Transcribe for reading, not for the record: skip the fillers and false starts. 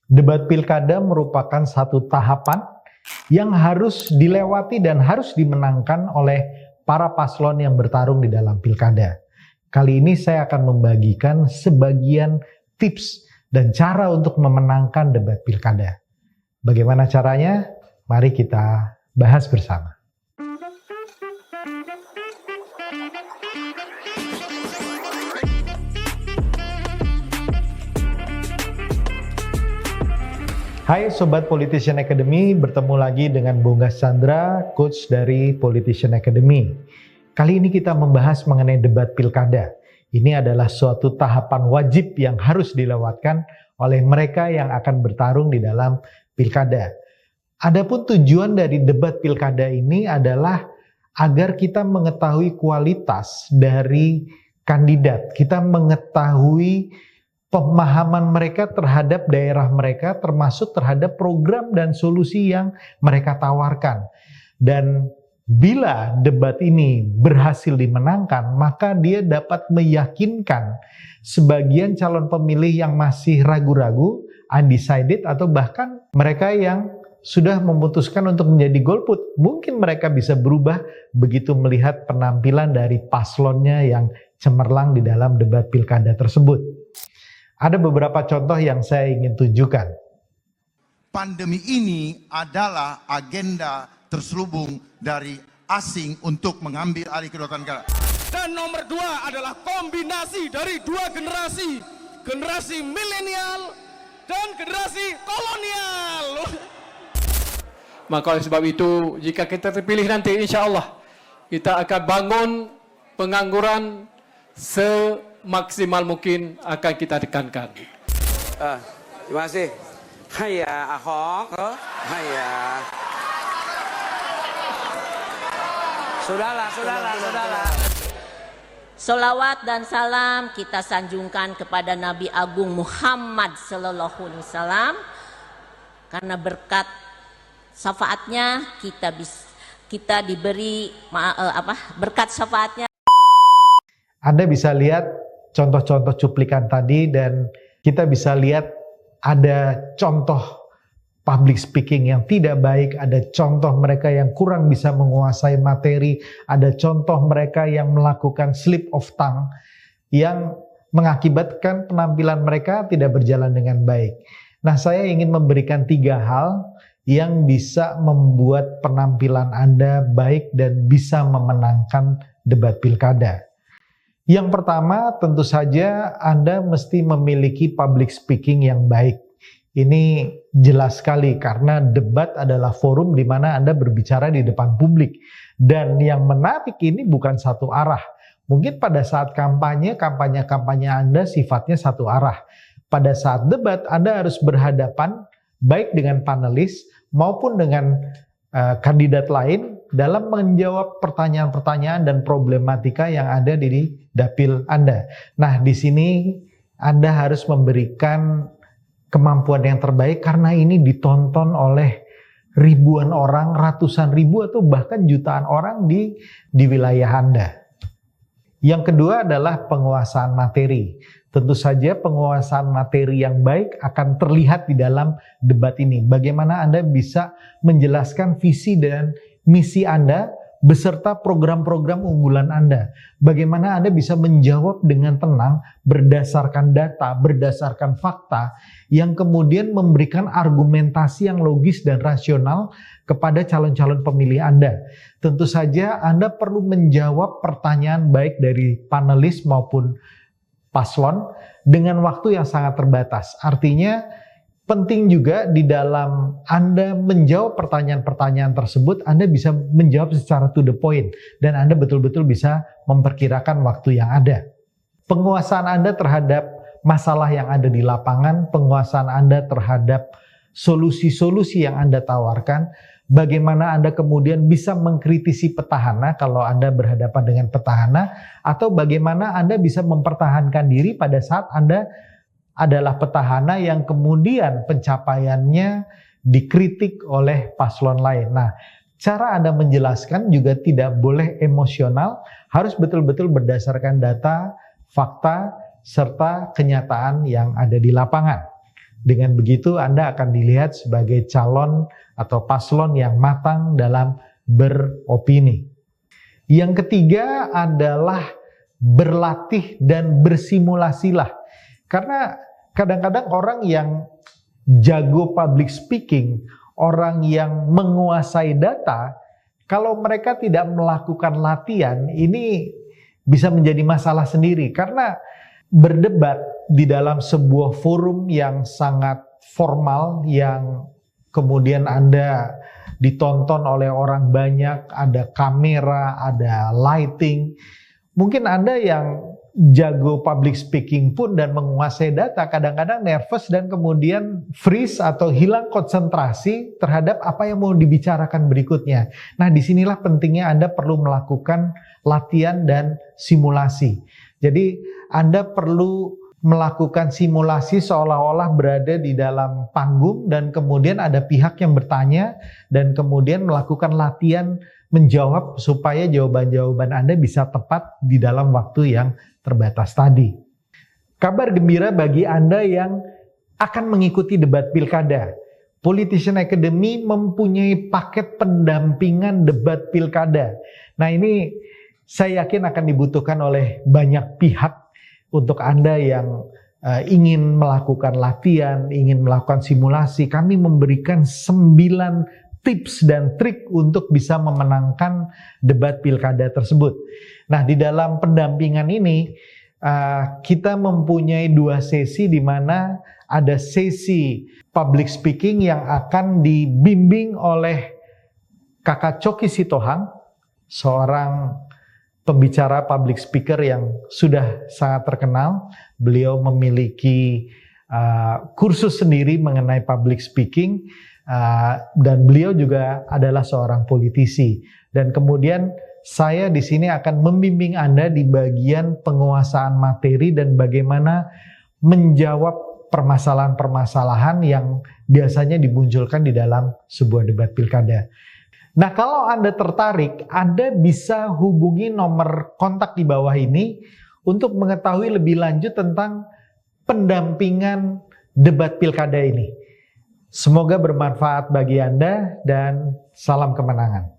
Debat pilkada merupakan satu tahapan yang harus dilewati dan harus dimenangkan oleh para paslon yang bertarung di dalam pilkada. Kali ini saya akan membagikan sebagian tips dan cara untuk memenangkan debat pilkada. Bagaimana caranya? Mari kita bahas bersama. Hai Sobat Politician Academy, bertemu lagi dengan Bonggas Chandra, coach dari Politician Academy. Kali ini kita membahas mengenai debat pilkada. Ini adalah suatu tahapan wajib yang harus dilewatkan oleh mereka yang akan bertarung di dalam pilkada. Adapun tujuan dari debat pilkada ini adalah agar kita mengetahui kualitas dari kandidat, kita mengetahui pemahaman mereka terhadap daerah mereka, termasuk terhadap program dan solusi yang mereka tawarkan. Dan bila debat ini berhasil dimenangkan, maka dia dapat meyakinkan sebagian calon pemilih yang masih ragu-ragu, undecided, atau bahkan mereka yang sudah memutuskan untuk menjadi golput. Mungkin mereka bisa berubah begitu melihat penampilan dari paslonnya yang cemerlang di dalam debat pilkada tersebut. Ada beberapa contoh yang saya ingin tunjukkan. Pandemi ini adalah agenda terselubung dari asing untuk mengambil alih kedaulatan negara. Dan nomor dua adalah kombinasi dari dua generasi. Generasi milenial dan generasi kolonial. Maka oleh sebab itu, jika kita terpilih nanti, insya Allah kita akan bangun pengangguran semaksimal mungkin akan kita tekankan. Terima kasih. Hayya Ahok. Hayya. Sudahlah. Salawat dan salam kita sanjungkan kepada Nabi Agung Muhammad Sallallahu Alaihi Wasallam, karena berkat syafaatnya kita diberi berkat syafaatnya. Anda bisa lihat contoh-contoh cuplikan tadi dan kita bisa lihat ada contoh public speaking yang tidak baik, ada contoh mereka yang kurang bisa menguasai materi, ada contoh mereka yang melakukan slip of tongue yang mengakibatkan penampilan mereka tidak berjalan dengan baik. Nah, saya ingin memberikan 3 hal yang bisa membuat penampilan Anda baik dan bisa memenangkan debat pilkada. Yang pertama, tentu saja Anda mesti memiliki public speaking yang baik. Ini jelas sekali karena debat adalah forum di mana Anda berbicara di depan publik. Dan yang menarik ini bukan satu arah. Mungkin pada saat kampanye Anda sifatnya satu arah. Pada saat debat Anda harus berhadapan baik dengan panelis maupun dengan kandidat lain dalam menjawab pertanyaan-pertanyaan dan problematika yang ada di dapil Anda. Nah, di sini Anda harus memberikan kemampuan yang terbaik karena ini ditonton oleh ribuan orang, ratusan ribu atau bahkan jutaan orang di wilayah Anda. Yang kedua adalah penguasaan materi. Tentu saja penguasaan materi yang baik akan terlihat di dalam debat ini. Bagaimana Anda bisa menjelaskan visi dan misi Anda beserta program-program unggulan Anda. Bagaimana Anda bisa menjawab dengan tenang berdasarkan data, berdasarkan fakta yang kemudian memberikan argumentasi yang logis dan rasional kepada calon-calon pemilih Anda. Tentu saja Anda perlu menjawab pertanyaan baik dari panelis maupun paslon dengan waktu yang sangat terbatas. Artinya penting juga di dalam Anda menjawab pertanyaan-pertanyaan tersebut, Anda bisa menjawab secara to the point dan Anda betul-betul bisa memperkirakan waktu yang ada. Penguasaan Anda terhadap masalah yang ada di lapangan, penguasaan Anda terhadap solusi-solusi yang Anda tawarkan, bagaimana Anda kemudian bisa mengkritisi petahana kalau Anda berhadapan dengan petahana, atau bagaimana Anda bisa mempertahankan diri pada saat Anda adalah petahana yang kemudian pencapaiannya dikritik oleh paslon lain. Nah, cara Anda menjelaskan juga tidak boleh emosional, harus betul-betul berdasarkan data, fakta, serta kenyataan yang ada di lapangan. Dengan begitu Anda akan dilihat sebagai calon atau paslon yang matang dalam beropini. Yang ketiga adalah berlatih dan bersimulasilah. Karena kadang-kadang orang yang jago public speaking, orang yang menguasai data, kalau mereka tidak melakukan latihan, ini bisa menjadi masalah sendiri. Karena berdebat di dalam sebuah forum yang sangat formal, yang kemudian Anda ditonton oleh orang banyak, ada kamera, ada lighting. Mungkin Anda yang jago public speaking pun dan menguasai data kadang-kadang nervous dan kemudian freeze atau hilang konsentrasi terhadap apa yang mau dibicarakan berikutnya. Nah, disinilah pentingnya Anda perlu melakukan latihan dan simulasi. Jadi Anda perlu melakukan simulasi seolah-olah berada di dalam panggung dan kemudian ada pihak yang bertanya dan kemudian melakukan latihan menjawab supaya jawaban-jawaban Anda bisa tepat di dalam waktu yang terbatas tadi. Kabar gembira bagi Anda yang akan mengikuti debat pilkada. Politician Academy mempunyai paket pendampingan debat pilkada. Nah, ini saya yakin akan dibutuhkan oleh banyak pihak untuk Anda yang ingin melakukan latihan, ingin melakukan simulasi. Kami memberikan 9 tips dan trik untuk bisa memenangkan debat pilkada tersebut. Nah, di dalam pendampingan ini kita mempunyai 2 sesi di mana ada sesi public speaking yang akan dibimbing oleh Kakak Coki Sitohang, seorang pembicara public speaker yang sudah sangat terkenal. Beliau memiliki kursus sendiri mengenai public speaking dan beliau juga adalah seorang politisi. Dan kemudian saya di sini akan membimbing Anda di bagian penguasaan materi dan bagaimana menjawab permasalahan-permasalahan yang biasanya dimunculkan di dalam sebuah debat pilkada. Nah, kalau Anda tertarik, Anda bisa hubungi nomor kontak di bawah ini untuk mengetahui lebih lanjut tentang pendampingan debat pilkada ini. Semoga bermanfaat bagi Anda dan salam kemenangan.